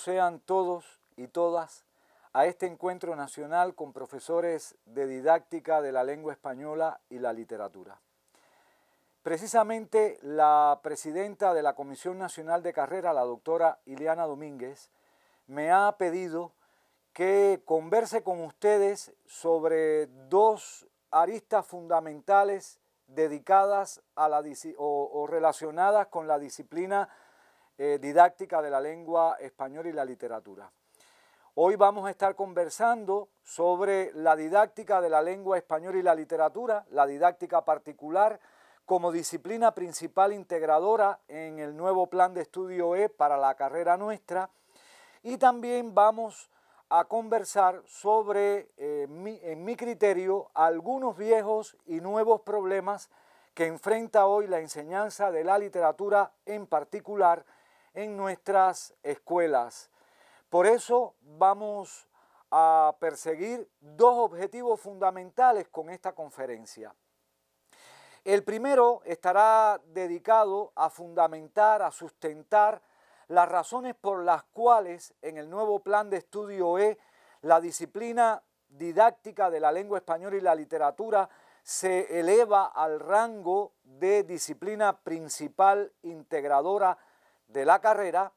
Bienvenidos sean todos y todas a este encuentro nacional con profesores de didáctica de la lengua española y la literatura. Precisamente la presidenta de la Comisión Nacional de Carrera, la doctora Ileana Domínguez, me ha pedido que converse con ustedes sobre dos aristas fundamentales dedicadas a la o relacionadas con la disciplina didáctica de la lengua española y la literatura. Hoy vamos a estar conversando sobre la didáctica de la lengua española y la literatura, la didáctica particular como disciplina principal integradora en el nuevo plan de estudio E para la carrera nuestra, y también vamos a conversar sobre, en mi criterio, algunos viejos y nuevos problemas que enfrenta hoy la enseñanza de la literatura en particular en nuestras escuelas. Por eso vamos a perseguir dos objetivos fundamentales con esta conferencia. El primero estará dedicado a fundamentar, a sustentar las razones por las cuales en el nuevo plan de estudio E la disciplina didáctica de la lengua española y la literatura se eleva al rango de disciplina principal integradora de la carrera,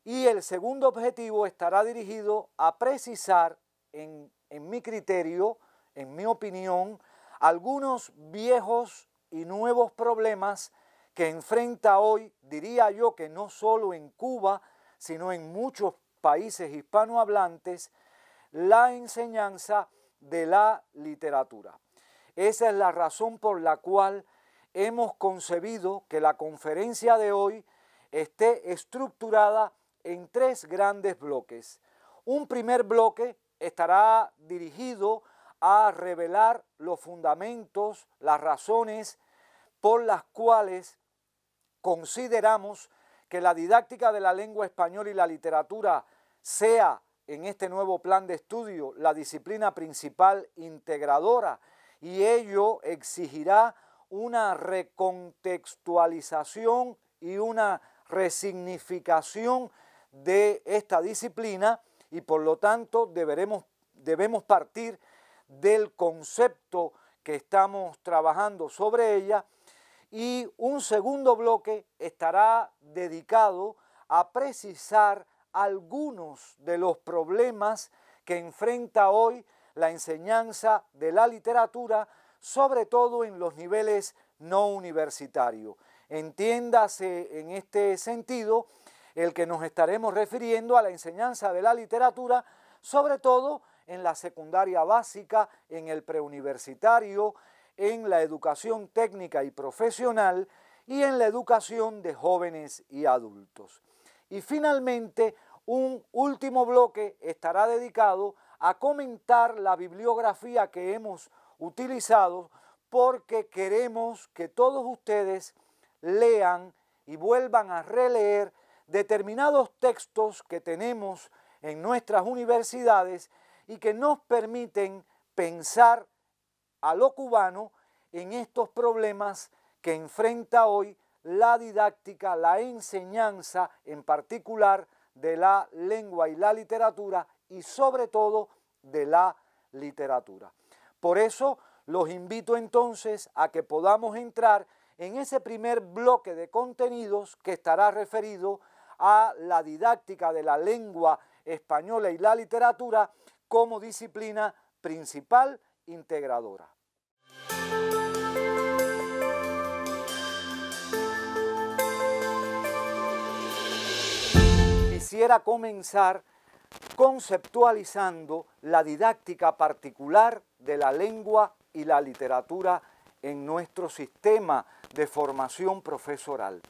y el segundo objetivo estará dirigido a precisar, en mi criterio, en mi opinión, algunos viejos y nuevos problemas que enfrenta hoy, diría yo que no solo en Cuba, sino en muchos países hispanohablantes, la enseñanza de la literatura. Esa es la razón por la cual hemos concebido que la conferencia de hoy esté estructurada en tres grandes bloques. Un primer bloque estará dirigido a revelar los fundamentos, las razones por las cuales consideramos que la didáctica de la lengua española y la literatura sea en este nuevo plan de estudio la disciplina principal integradora, y ello exigirá una recontextualización y una resignificación de esta disciplina, y por lo tanto debemos partir del concepto que estamos trabajando sobre ella. Y un segundo bloque estará dedicado a precisar algunos de los problemas que enfrenta hoy la enseñanza de la literatura, sobre todo en los niveles no universitarios. Entiéndase en este sentido el que nos estaremos refiriendo a la enseñanza de la literatura, sobre todo en la secundaria básica, en el preuniversitario, en la educación técnica y profesional y en la educación de jóvenes y adultos. Y finalmente, un último bloque estará dedicado a comentar la bibliografía que hemos utilizado, porque queremos que todos ustedes lean y vuelvan a releer determinados textos que tenemos en nuestras universidades y que nos permiten pensar a lo cubano en estos problemas que enfrenta hoy la didáctica, la enseñanza en particular de la lengua y la literatura, y sobre todo de la literatura. Por eso los invito entonces a que podamos entrar en ese primer bloque de contenidos que estará referido a la didáctica de la lengua española y la literatura como disciplina principal integradora. Quisiera comenzar conceptualizando la didáctica particular de la lengua y la literatura en nuestro sistema de formación profesoral.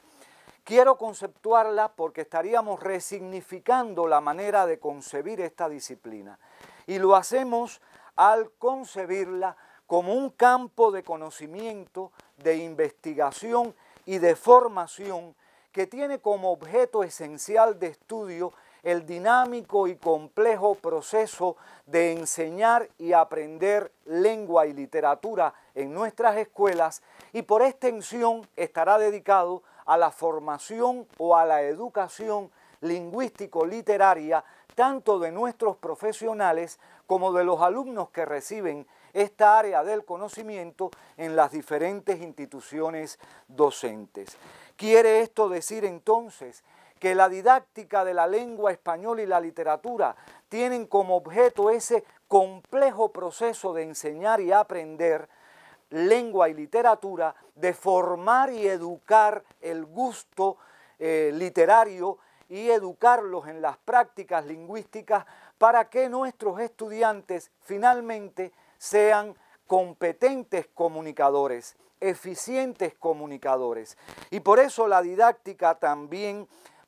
Quiero conceptuarla porque estaríamos resignificando la manera de concebir esta disciplina, y lo hacemos al concebirla como un campo de conocimiento, de investigación y de formación que tiene como objeto esencial de estudio el dinámico y complejo proceso de enseñar y aprender lengua y literatura en nuestras escuelas, y por extensión estará dedicado a la formación o a la educación lingüístico-literaria, tanto de nuestros profesionales como de los alumnos que reciben esta área del conocimiento en las diferentes instituciones docentes. ¿Quiere esto decir entonces que la didáctica de la lengua española y la literatura tienen como objeto ese complejo proceso de enseñar y aprender lengua y literatura, de formar y educar el gusto literario y educarlos en las prácticas lingüísticas para que nuestros estudiantes finalmente sean competentes comunicadores, eficientes comunicadores? Y por eso la didáctica también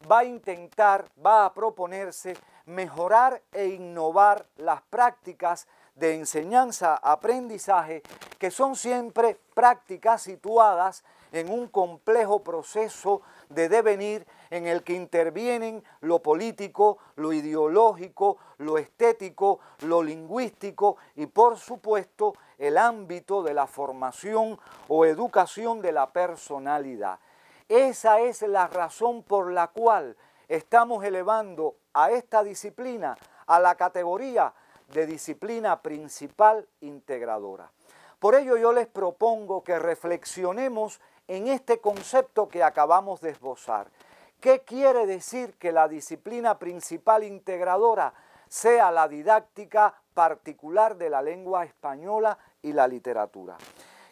va a proponerse mejorar e innovar las prácticas de enseñanza-aprendizaje, que son siempre prácticas situadas en un complejo proceso de devenir en el que intervienen lo político, lo ideológico, lo estético, lo lingüístico y, por supuesto, el ámbito de la formación o educación de la personalidad. Esa es la razón por la cual estamos elevando a esta disciplina a la categoría de disciplina principal integradora. Por ello yo les propongo que reflexionemos en este concepto que acabamos de esbozar. ¿Qué quiere decir que la disciplina principal integradora sea la didáctica particular de la lengua española y la literatura?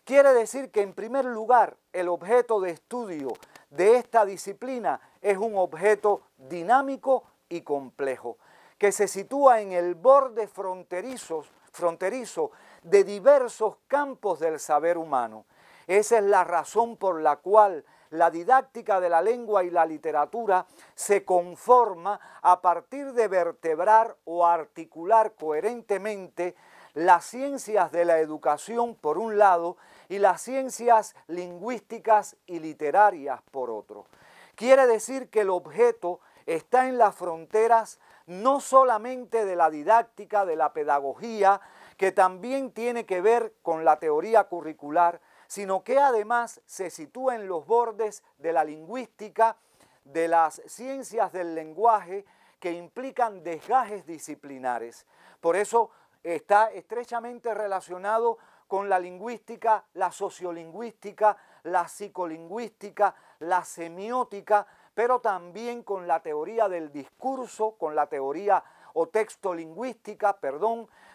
Quiere decir que, en primer lugar, el objeto de estudio de esta disciplina es un objeto dinámico y complejo, que se sitúa en el borde fronterizo de diversos campos del saber humano. Esa es la razón por la cual la didáctica de la lengua y la literatura se conforma a partir de vertebrar o articular coherentemente las ciencias de la educación por un lado y las ciencias lingüísticas y literarias por otro. Quiere decir que el objeto está en las fronteras no solamente de la didáctica, de la pedagogía, que también tiene que ver con la teoría curricular, sino que además se sitúa en los bordes de la lingüística, de las ciencias del lenguaje, que implican desgajes disciplinares. Por eso está estrechamente relacionado con la lingüística, la sociolingüística, la psicolingüística, la semiótica, pero también con la teoría del discurso, con la teoría o textolingüística,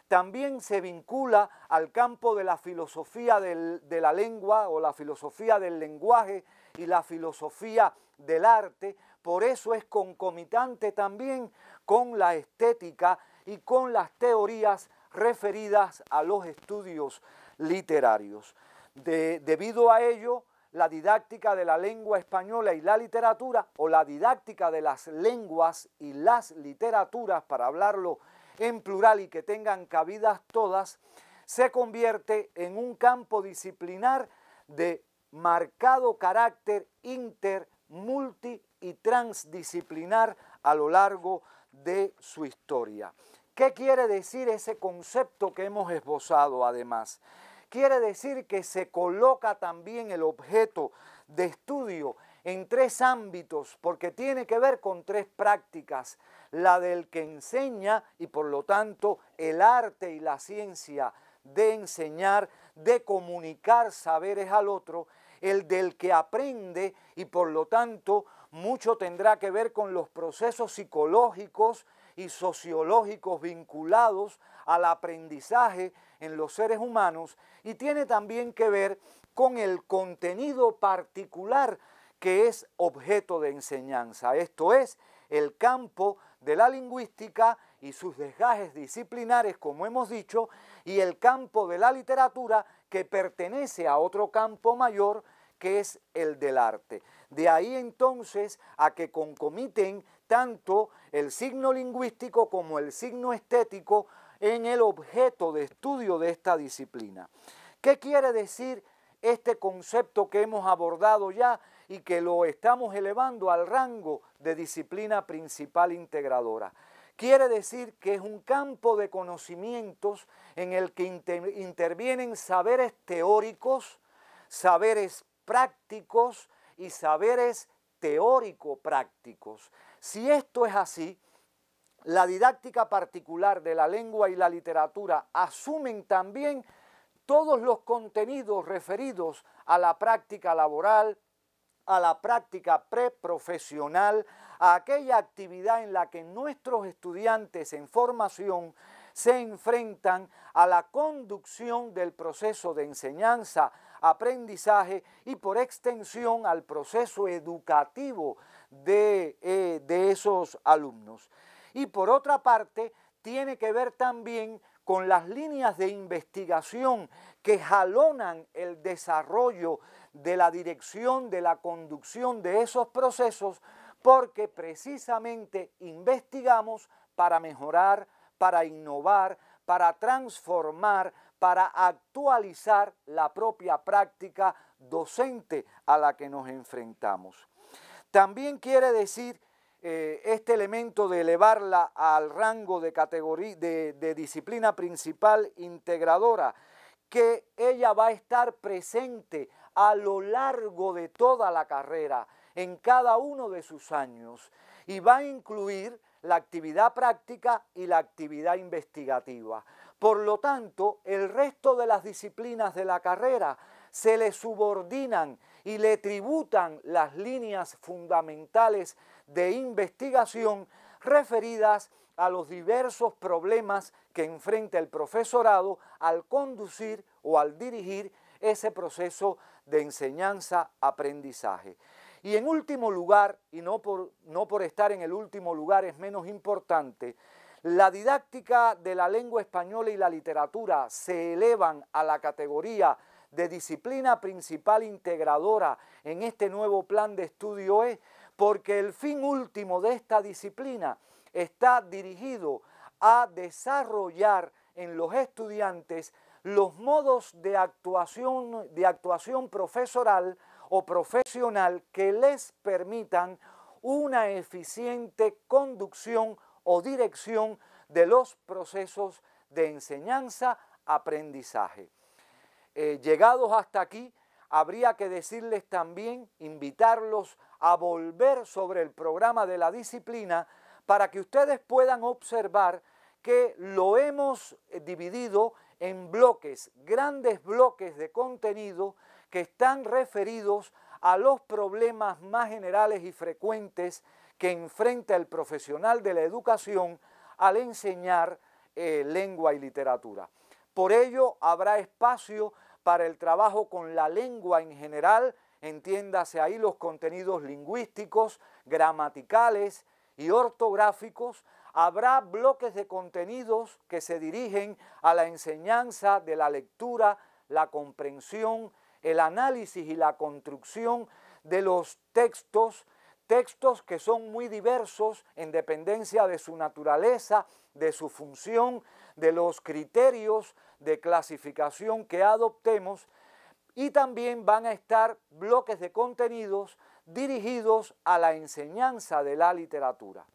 también se vincula al campo de la filosofía de la lengua o la filosofía del lenguaje y la filosofía del arte. Por eso es concomitante también con la estética y con las teorías referidas a los estudios literarios. Debido a ello, la didáctica de la lengua española y la literatura, o la didáctica de las lenguas y las literaturas, para hablarlo en plural y que tengan cabidas todas, se convierte en un campo disciplinar de marcado carácter inter, multi y transdisciplinar a lo largo de su historia. ¿Qué quiere decir ese concepto que hemos esbozado además? Quiere decir que se coloca también el objeto de estudio en tres ámbitos, porque tiene que ver con tres prácticas: la del que enseña y por lo tanto el arte y la ciencia de enseñar, de comunicar saberes al otro; el del que aprende y por lo tanto mucho tendrá que ver con los procesos psicológicos y sociológicos vinculados al aprendizaje en los seres humanos, y tiene también que ver con el contenido particular que es objeto de enseñanza. Esto es, el campo de la lingüística y sus desgajes disciplinares, como hemos dicho, y el campo de la literatura, que pertenece a otro campo mayor, que es el del arte. De ahí entonces a que concomiten tanto el signo lingüístico como el signo estético en el objeto de estudio de esta disciplina. ¿Qué quiere decir este concepto que hemos abordado ya y que lo estamos elevando al rango de disciplina principal integradora? Quiere decir que es un campo de conocimientos en el que intervienen saberes teóricos, saberes prácticos y saberes teórico-prácticos. Si esto es así, la didáctica particular de la lengua y la literatura asumen también todos los contenidos referidos a la práctica laboral, a la práctica preprofesional, a aquella actividad en la que nuestros estudiantes en formación se enfrentan a la conducción del proceso de enseñanza, aprendizaje y por extensión al proceso educativo de esos alumnos. Y por otra parte, tiene que ver también con las líneas de investigación que jalonan el desarrollo de la dirección, de la conducción de esos procesos, porque precisamente investigamos para mejorar, para innovar, para transformar, para actualizar la propia práctica docente a la que nos enfrentamos. También quiere decir este elemento de elevarla al rango de categoría, de disciplina principal integradora, que ella va a estar presente a lo largo de toda la carrera, en cada uno de sus años, y va a incluir la actividad práctica y la actividad investigativa. Por lo tanto, el resto de las disciplinas de la carrera se le subordinan y le tributan las líneas fundamentales de investigación referidas a los diversos problemas que enfrenta el profesorado al conducir o al dirigir ese proceso de enseñanza-aprendizaje. Y en último lugar, y no por estar en el último lugar es menos importante, la didáctica de la lengua española y la literatura se elevan a la categoría de disciplina principal integradora en este nuevo plan de estudio porque el fin último de esta disciplina está dirigido a desarrollar en los estudiantes los modos de actuación profesoral o profesional que les permitan una eficiente conducción o dirección de los procesos de enseñanza-aprendizaje. Llegados hasta aquí, habría que decirles también, invitarlos a volver sobre el programa de la disciplina para que ustedes puedan observar que lo hemos dividido en bloques, grandes bloques de contenido que están referidos a los problemas más generales y frecuentes que enfrenta el profesional de la educación al enseñar lengua y literatura. Por ello, habrá espacio para el trabajo con la lengua en general, entiéndase ahí los contenidos lingüísticos, gramaticales y ortográficos. Habrá bloques de contenidos que se dirigen a la enseñanza de la lectura, la comprensión, el análisis y la construcción de los textos que son muy diversos en dependencia de su naturaleza, de su función, de los criterios de clasificación que adoptemos, y también van a estar bloques de contenidos dirigidos a la enseñanza de la literatura.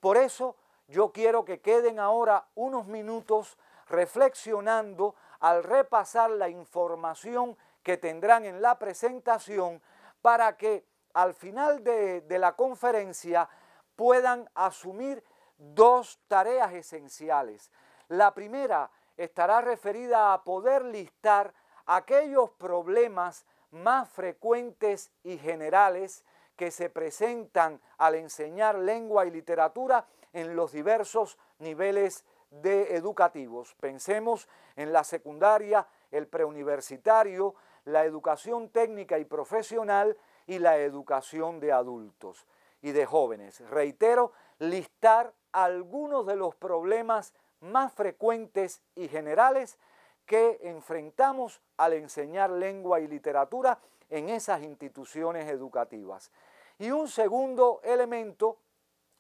Por eso yo quiero que queden ahora unos minutos reflexionando al repasar la información que tendrán en la presentación para que al final de la conferencia puedan asumir dos tareas esenciales. La primera estará referida a poder listar aquellos problemas más frecuentes y generales que se presentan al enseñar lengua y literatura en los diversos niveles educativos. Pensemos en la secundaria, el preuniversitario, la educación técnica y profesional y la educación de adultos y de jóvenes. Reitero, listar algunos de los problemas más frecuentes y generales que enfrentamos al enseñar lengua y literatura en esas instituciones educativas. Y un segundo elemento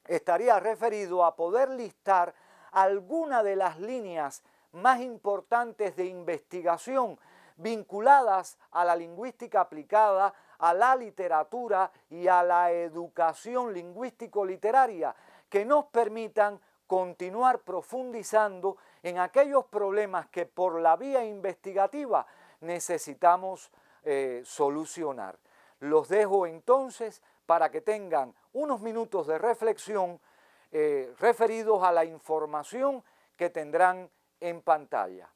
estaría referido a poder listar alguna de las líneas más importantes de investigación vinculadas a la lingüística aplicada, a la literatura y a la educación lingüístico-literaria, que nos permitan continuar profundizando en aquellos problemas que por la vía investigativa necesitamos solucionar. Los dejo entonces para que tengan unos minutos de reflexión referidos a la información que tendrán en pantalla.